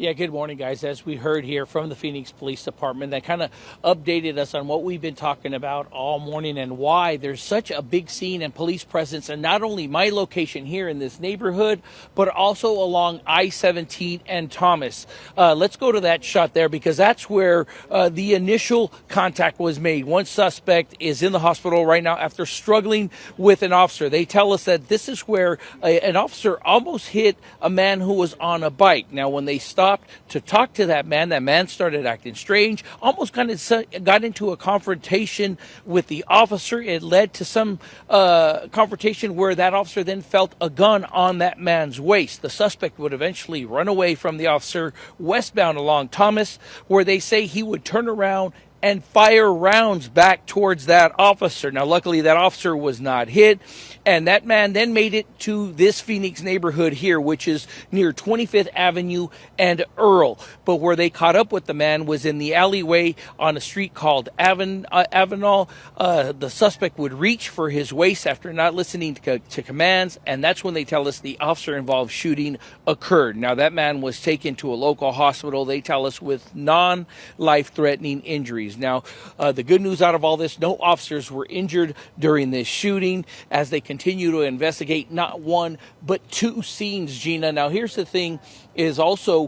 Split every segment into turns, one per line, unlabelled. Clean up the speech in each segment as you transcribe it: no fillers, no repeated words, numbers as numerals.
Yeah, good morning, guys. As we heard here from the Phoenix Police Department, that kind of updated us on what we've been talking about all morning and why there's such a big scene and police presence, and not only my location here in this neighborhood, but also along I-17 and Thomas. Let's go to that shot there because that's where the initial contact was made. One suspect is in the hospital right now after struggling with an officer. They tell us that this is where an officer almost hit a man who was on a bike. Now, when they stopped to talk to that man started acting strange, almost kind of got into a confrontation with the officer. It led to some confrontation where that officer then felt a gun on that man's waist. The suspect would eventually run away from the officer westbound along Thomas, where they say he would turn around and fire rounds back towards that officer. Now, luckily, that officer was not hit, and that man then made it to this Phoenix neighborhood here, which is near 25th Avenue and Earl. But where they caught up with the man was in the alleyway on a street called Avenal. The suspect would reach for his waist after not listening to commands, and that's when they tell us the officer-involved shooting occurred. Now, that man was taken to a local hospital, they tell us, with non-life-threatening injuries. Now, the good news out of all this, no officers were injured during this shooting as they continue to investigate not one, but two scenes, Gina. Now, here's the thing is also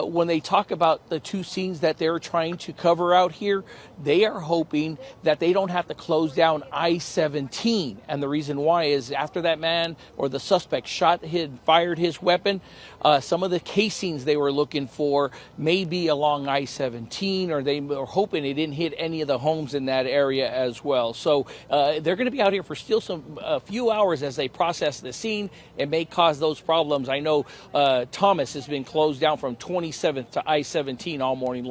when they talk about the two scenes that they're trying to cover out here, they are hoping that they don't have to close down I-17. And the reason why is after that man or the suspect fired his weapon, some of the casings they were looking for may be along I-17, or they were hoping it didn't hit any of the homes in that area as well. So they're going to be out here for still a few hours as they process the scene. It may cause those problems. I know Thomas has been closed down from 27th to I-17 all morning long.